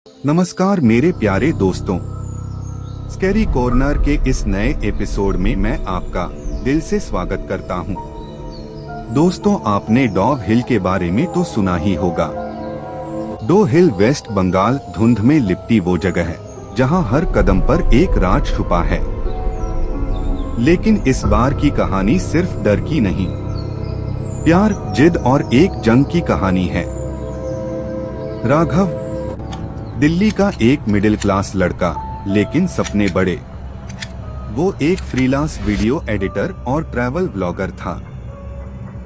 नमस्कार मेरे प्यारे दोस्तों, स्कैरी कॉर्नर के इस नए एपिसोड में मैं आपका दिल से स्वागत करता हूं। दोस्तों, आपने डॉव हिल के बारे में तो सुना ही होगा। डोव हिल वेस्ट बंगाल धुंध में लिपटी वो जगह है जहां हर कदम पर एक राज छुपा है। लेकिन इस बार की कहानी सिर्फ डर की नहीं, प्यार, जिद और एक जंग की कहानी है। राघव दिल्ली का एक मिडिल क्लास लड़का, लेकिन सपने बड़े। वो एक फ्रीलांस वीडियो एडिटर और ट्रैवल ब्लॉगर था।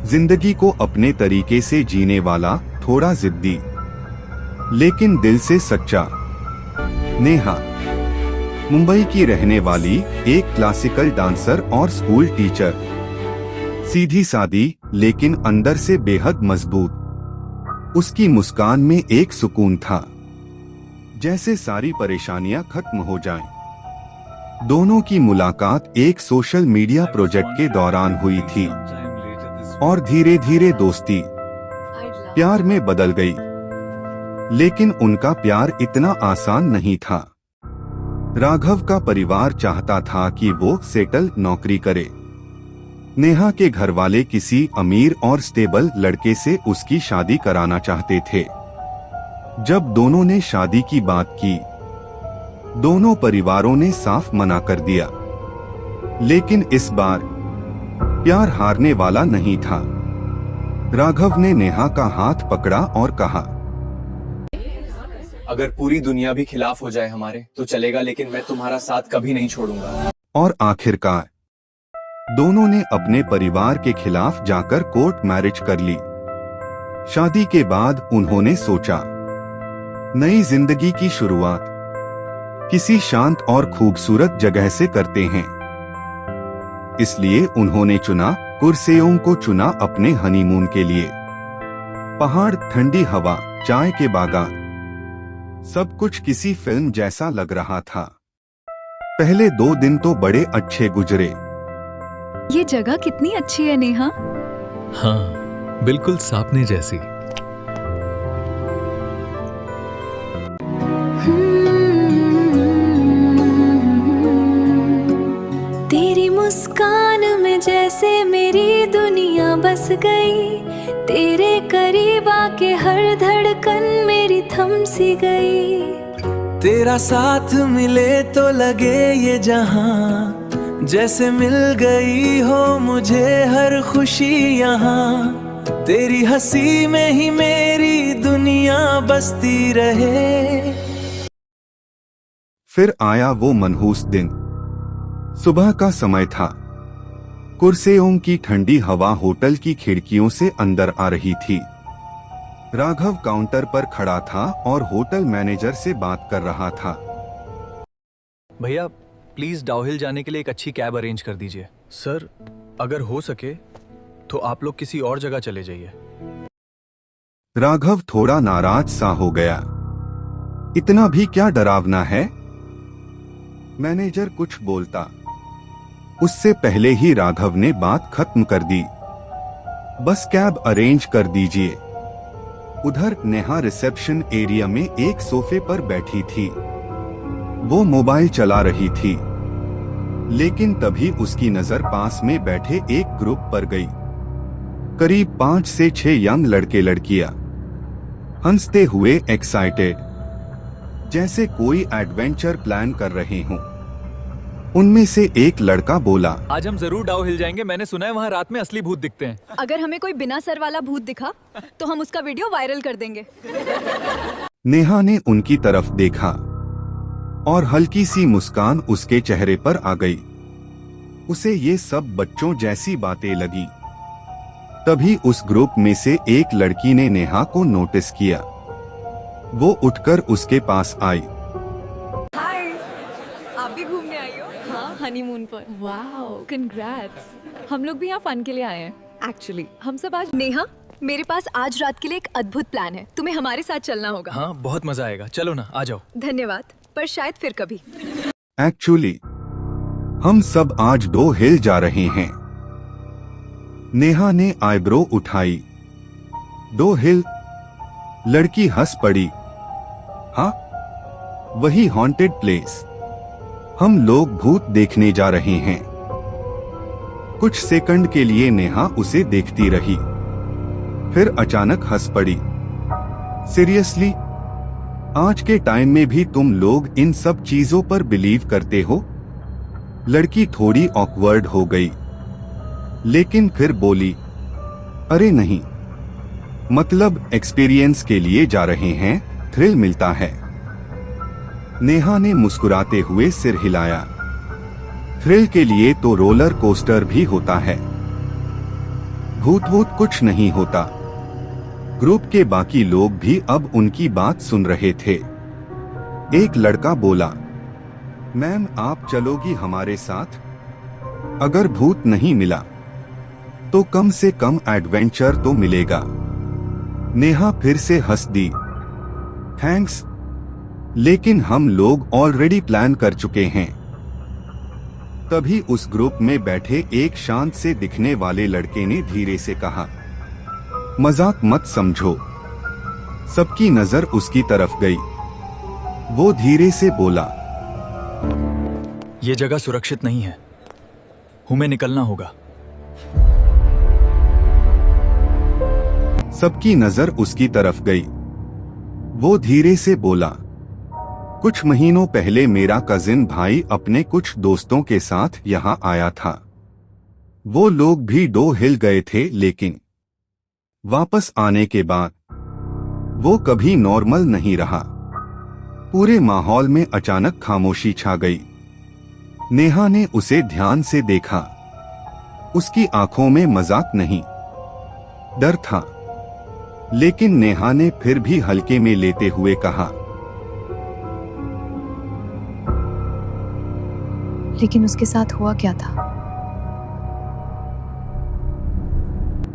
जिंदगी को अपने तरीके से जीने वाला, थोड़ा जिद्दी लेकिन दिल से सच्चा। नेहा मुंबई की रहने वाली एक क्लासिकल डांसर और स्कूल टीचर, सीधी सादी लेकिन अंदर से बेहद मजबूत। उसकी मुस्कान में एक सुकून था, जैसे सारी परेशानियां खत्म हो जाएं। दोनों की मुलाकात एक सोशल मीडिया प्रोजेक्ट के दौरान हुई थी और धीरे धीरे दोस्ती प्यार में बदल गई। लेकिन उनका प्यार इतना आसान नहीं था। राघव का परिवार चाहता था कि वो सेटल नौकरी करे। नेहा के घरवाले किसी अमीर और स्टेबल लड़के से उसकी शादी कराना चाहते थे। जब दोनों ने शादी की बात की, दोनों परिवारों ने साफ मना कर दिया। लेकिन इस बार प्यार हारने वाला नहीं था। राघव ने नेहा का हाथ पकड़ा और कहा, अगर पूरी दुनिया भी खिलाफ हो जाए हमारे तो चलेगा, लेकिन मैं तुम्हारा साथ कभी नहीं छोड़ूंगा। और आखिरकार दोनों ने अपने परिवार के खिलाफ जाकर कोर्ट मैरिज कर ली। शादी के बाद उन्होंने सोचा, नई जिंदगी की शुरुआत किसी शांत और खूबसूरत जगह से करते हैं। इसलिए उन्होंने चुना कुर्सेओं को चुना अपने हनीमून के लिए। पहाड़, ठंडी हवा, चाय के बागान, सब कुछ किसी फिल्म जैसा लग रहा था। पहले 2 दिन तो बड़े अच्छे गुजरे। ये जगह कितनी अच्छी है नेहा। हाँ, बिल्कुल सपने जैसी। तेरी मुस्कान में जैसे मेरी दुनिया बस गई। तेरे करीब आके हर धड़कन मेरी थम सी गई। तेरा साथ मिले तो लगे ये जहां जैसे मिल गई हो मुझे हर खुशी यहाँ। तेरी हंसी में ही मेरी दुनिया बसती रहे। फिर आया वो मनहूस दिन। सुबह का समय था। कुर्सेओं की ठंडी हवा होटल की खिड़कियों से अंदर आ रही थी। राघव काउंटर पर खड़ा था और होटल मैनेजर से बात कर रहा था। भैया, प्लीज डाउ हिल जाने के लिए एक अच्छी कैब अरेंज कर दीजिए। सर, अगर हो सके तो आप लोग किसी और जगह चले जाइए। राघव थोड़ा नाराज सा हो गया। इतना भी क्या डरावना है? मैनेजर कुछ बोलता, उससे पहले ही राघव ने बात खत्म कर दी। बस कैब अरेंज कर दीजिए। उधर नेहा रिसेप्शन एरिया में एक सोफे पर बैठी थी। वो मोबाइल चला रही थी। लेकिन तभी उसकी नजर पास में बैठे एक ग्रुप पर गई। करीब 5 से 6 यंग लड़के लड़कियां, हंसते हुए, एक्साइटेड, जैसे कोई एडवेंचर प्लान कर रहे हों। उनमें से एक लड़का बोला, आज हम जरूर डाउ हिल जाएंगे। मैंने सुना है वहाँ रात में असली भूत दिखते हैं। अगर हमें कोई बिना सर वाला भूत दिखा तो हम उसका वीडियो वायरल कर देंगे। नेहा ने उनकी तरफ देखा और हल्की सी मुस्कान उसके चेहरे पर आ गई। उसे ये सब बच्चों जैसी बातें लगी। तभी उस ग्रुप में से एक लड़की ने नेहा को नोटिस किया। वो उठकर उसके पास आई। हाय, आप भी घूमने आई हो? हाँ, हनीमून पर। Wow, congrats. हम लोग भी यहाँ फन के लिए आए हैं। एक्चुअली हम सब आज। नेहा, मेरे पास आज रात के लिए एक अद्भुत प्लान है। तुम्हें हमारे साथ चलना होगा। हाँ, बहुत मजा आएगा। चलो ना, आ जाओ। धन्यवाद, पर शायद फिर कभी। एक्चुअली हम सब आज डोव हिल जा रहे हैं। नेहा ने आईब्रो उठाई। डोव हिल? लड़की हंस पड़ी। हाँ, वही हॉन्टेड प्लेस। हम लोग भूत देखने जा रहे हैं। कुछ सेकंड के लिए नेहा उसे देखती रही, फिर अचानक हंस पड़ी। सीरियसली? आज के टाइम में भी तुम लोग इन सब चीजों पर बिलीव करते हो? लड़की थोड़ी ऑकवर्ड हो गई, लेकिन फिर बोली, अरे नहीं, मतलब एक्सपीरियंस के लिए जा रहे हैं, थ्रिल मिलता है। नेहा ने मुस्कुराते हुए सिर हिलाया। थ्रिल के लिए तो रोलर कोस्टर भी होता है। भूत वूत कुछ नहीं होता। ग्रुप के बाकी लोग भी अब उनकी बात सुन रहे थे। एक लड़का बोला, मैम आप चलोगी हमारे साथ? अगर भूत नहीं मिला तो कम से कम एडवेंचर तो मिलेगा। नेहा फिर से हंस दी। थैंक्स, लेकिन हम लोग ऑलरेडी प्लान कर चुके हैं। तभी उस ग्रुप में बैठे एक शांत से दिखने वाले लड़के ने धीरे से कहा, मजाक मत समझो। सबकी नजर उसकी तरफ गई। वो धीरे से बोला, ये जगह सुरक्षित नहीं है, हमें निकलना होगा। सबकी नजर उसकी तरफ गई। वो धीरे से बोला, कुछ महीनों पहले मेरा कजिन भाई अपने कुछ दोस्तों के साथ यहाँ आया था। वो लोग भी डो हिल गए थे, लेकिन वापस आने के बाद वो कभी नॉर्मल नहीं रहा। पूरे माहौल में अचानक खामोशी छा गई। नेहा ने उसे ध्यान से देखा। उसकी आंखों में मजाक नहीं, डर था। लेकिन नेहा ने फिर भी हल्के में लेते हुए कहा, लेकिन उसके साथ हुआ क्या था?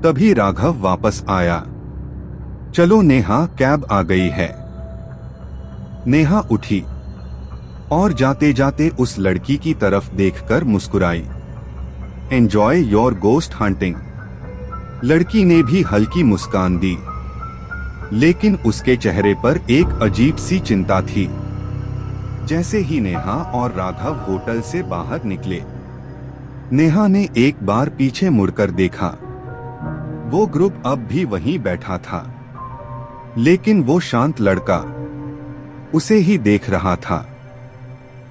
तभी राघव वापस आया। चलो नेहा, कैब आ गई है। नेहा उठी और जाते जाते उस लड़की की तरफ देखकर मुस्कुराई। Enjoy your ghost hunting. लड़की ने भी हल्की मुस्कान दी, लेकिन उसके चेहरे पर एक अजीब सी चिंता थी। जैसे ही नेहा और राघव होटल से बाहर निकले, नेहा ने एक बार पीछे मुड़कर देखा। वो ग्रुप अब भी वहीं बैठा था, लेकिन वो शांत लड़का उसे ही देख रहा था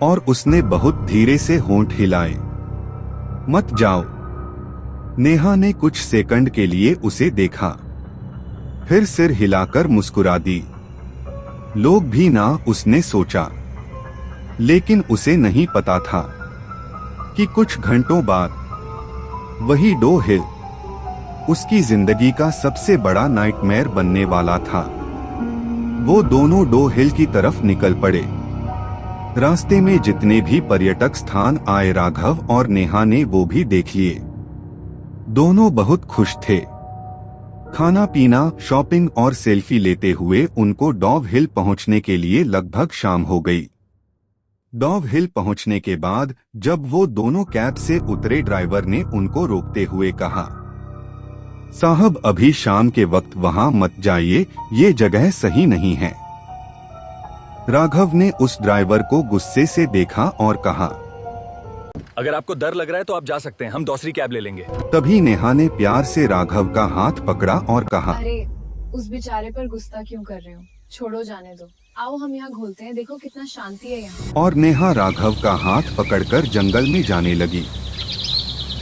और उसने बहुत धीरे से होंठ हिलाए। मत जाओ। नेहा ने कुछ सेकंड के लिए उसे देखा, फिर सिर हिलाकर मुस्कुरा दी। लोग भी ना, उसने सोचा। लेकिन उसे नहीं पता था कि कुछ घंटों बाद वही डो हिल उसकी जिंदगी का सबसे बड़ा नाइटमेयर बनने वाला था। वो दोनों डो हिल की तरफ निकल पड़े। रास्ते में जितने भी पर्यटक स्थान आए, राघव और नेहा ने वो भी देख लिए। दोनों बहुत खुश थे। खाना पीना, शॉपिंग और सेल्फी लेते हुए उनको डॉव हिल पहुंचने के लिए लगभग शाम हो गई। डॉव हिल पहुंचने के बाद जब वो दोनों कैब से उतरे, ड्राइवर ने उनको रोकते हुए कहा, साहब अभी शाम के वक्त वहां मत जाइए, ये जगह सही नहीं है। राघव ने उस ड्राइवर को गुस्से से देखा और कहा, अगर आपको डर लग रहा है तो आप जा सकते हैं, हम दूसरी कैब ले लेंगे। तभी नेहा ने प्यार से राघव का हाथ पकड़ा और कहा, अरे उस बेचारे पर गुस्सा क्यों कर रहे हो, छोड़ो, जाने दो। आओ हम यहाँ घूमते हैं, देखो कितना शांति है यहाँ। और नेहा राघव का हाथ पकड़कर जंगल में जाने लगी।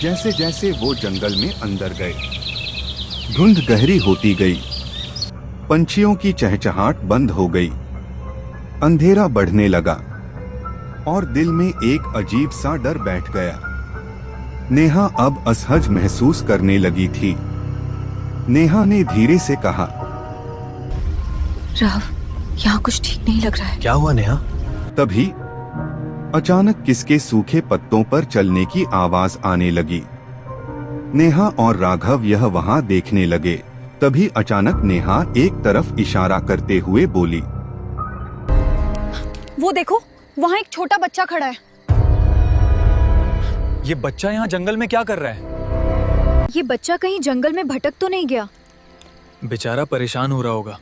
जैसे जैसे वो जंगल में अंदर गए, धुंध गहरी होती गई। पंछियों की चहचहाट बंद हो गई। अंधेरा बढ़ने लगा और दिल में एक अजीब सा डर बैठ गया। नेहा अब असहज महसूस करने लगी थी। नेहा ने धीरे से कहा, राव, यहाँ कुछ ठीक नहीं लग रहा है। क्या हुआ नेहा? तभी अचानक किसके सूखे पत्तों पर चलने की आवाज आने लगी। नेहा और राघव यह वहां देखने लगे। तभी अचानक नेहा एक तरफ इशारा करते हुए बोली, वो देखो, वहाँ एक छोटा बच्चा खड़ा है। ये बच्चा यहाँ जंगल में क्या कर रहा है? ये बच्चा कहीं जंगल में भटक तो नहीं गया? बेचारा परेशान हो रहा होगा।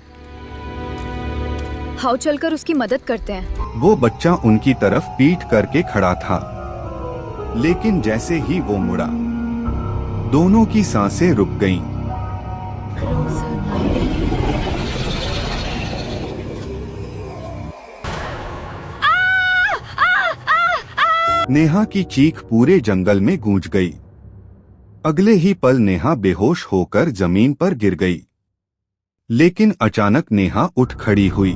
आओ चलकर उसकी मदद करते हैं। वो बच्चा उनकी तरफ पीठ करके खड़ा था, लेकिन जैसे ही वो मुड़ा, दोनों की सांसें रुक गईं। नेहा की चीख पूरे जंगल में गूंज गई। अगले ही पल नेहा बेहोश होकर जमीन पर गिर गई। लेकिन अचानक नेहा उठ खड़ी हुई।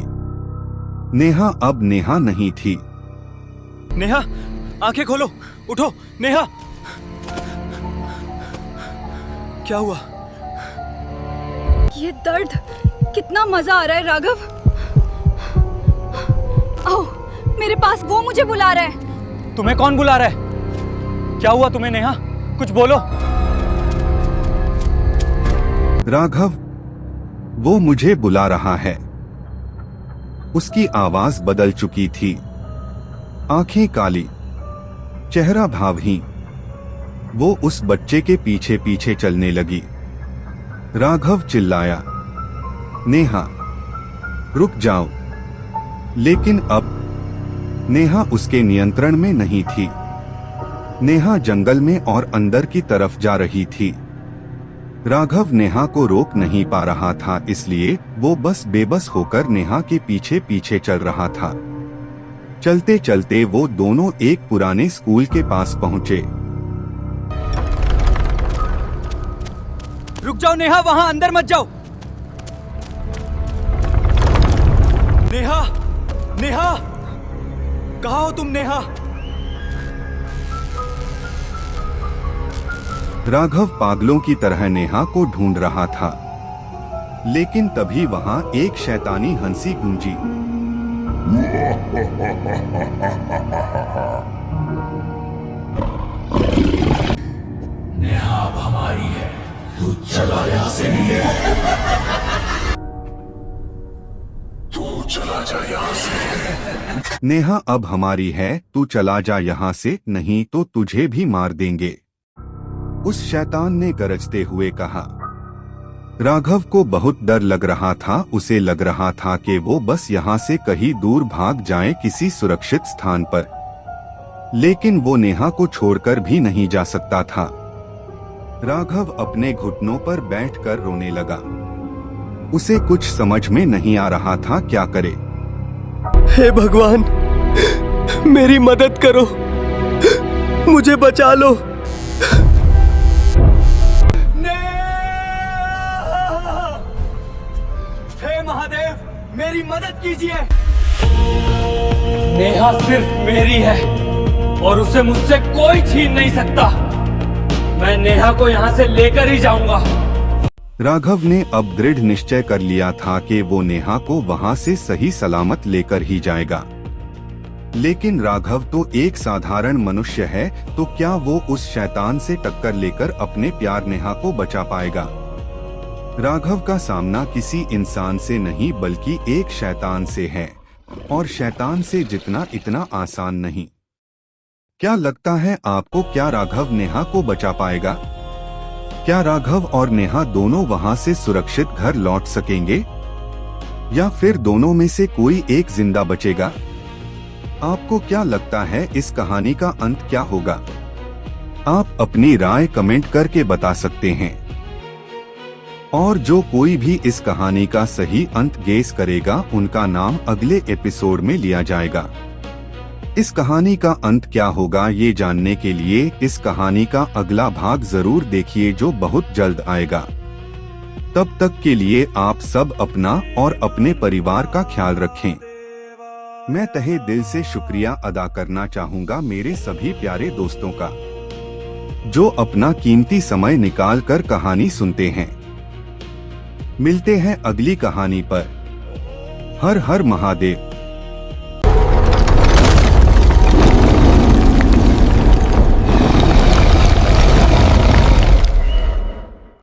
नेहा अब नेहा नहीं थी। नेहा, आंखें खोलो, उठो। नेहा, क्या हुआ? ये दर्द, कितना मजा आ रहा है राघव। आओ मेरे पास, वो मुझे बुला रहा है। तुम्हें कौन बुला रहा है? क्या हुआ तुम्हें नेहा? कुछ बोलो। राघव, वो मुझे बुला रहा है। उसकी आवाज बदल चुकी थी। आंखें काली, चेहरा भावहीन। वो उस बच्चे के पीछे पीछे चलने लगी। राघव चिल्लाया, नेहा रुक जाओ। लेकिन अब नेहा उसके नियंत्रण में नहीं थी। नेहा जंगल में और अंदर की तरफ जा रही थी। राघव नेहा को रोक नहीं पा रहा था, इसलिए वो बस बेबस होकर नेहा के पीछे पीछे चल रहा था। चलते चलते वो दोनों एक पुराने स्कूल के पास पहुंचे। रुक जाओ नेहा, वहां अंदर मत जाओ। नेहा, नेहा, कहाँ हो तुम नेहा? राघव पागलों की तरह नेहा को ढूंढ रहा था, लेकिन तभी वहां एक शैतानी हंसी गूंजी। नेहा अब हमारी है, तू चला यहाँ से। तू चला जा यहाँ से। नेहा अब हमारी है, तू चला जा यहाँ से, नहीं तो तुझे भी मार देंगे, उस शैतान ने गरजते हुए कहा। राघव को बहुत डर लग रहा था। उसे लग रहा था कि वो बस यहाँ से कहीं दूर भाग जाए, किसी सुरक्षित स्थान पर। लेकिन वो नेहा को छोड़कर भी नहीं जा सकता था। राघव अपने घुटनों पर बैठकर रोने लगा। उसे कुछ समझ में नहीं आ रहा था क्या करे। हे भगवान, मेरी मदद करो, मुझे बचा लो। हे महादेव, मेरी मदद कीजिए। नेहा सिर्फ मेरी है और उसे मुझसे कोई छीन नहीं सकता। मैं नेहा को यहाँ से लेकर ही जाऊंगा। राघव ने अब दृढ़ निश्चय कर लिया था कि वो नेहा को वहां से सही सलामत लेकर ही जाएगा। लेकिन राघव तो एक साधारण मनुष्य है, तो क्या वो उस शैतान से टक्कर लेकर अपने प्यार नेहा को बचा पाएगा? राघव का सामना किसी इंसान से नहीं बल्कि एक शैतान से है, और शैतान से जितना इतना आसान नहीं। क्या लगता है आपको, क्या राघव नेहा को बचा पाएगा? क्या राघव और नेहा दोनों वहां से सुरक्षित घर लौट सकेंगे, या फिर दोनों में से कोई एक जिंदा बचेगा? आपको क्या लगता है इस कहानी का अंत क्या होगा? आप अपनी राय कमेंट करके बता सकते हैं। और जो कोई भी इस कहानी का सही अंत गेस करेगा, उनका नाम अगले एपिसोड में लिया जाएगा। इस कहानी का अंत क्या होगा ये जानने के लिए इस कहानी का अगला भाग जरूर देखिए, जो बहुत जल्द आएगा। तब तक के लिए आप सब अपना और अपने परिवार का ख्याल रखें। मैं तहे दिल से शुक्रिया अदा करना चाहूँगा मेरे सभी प्यारे दोस्तों का, जो अपना कीमती समय निकाल कर कहानी सुनते हैं। मिलते हैं अगली कहानी पर। हर हर महादेव।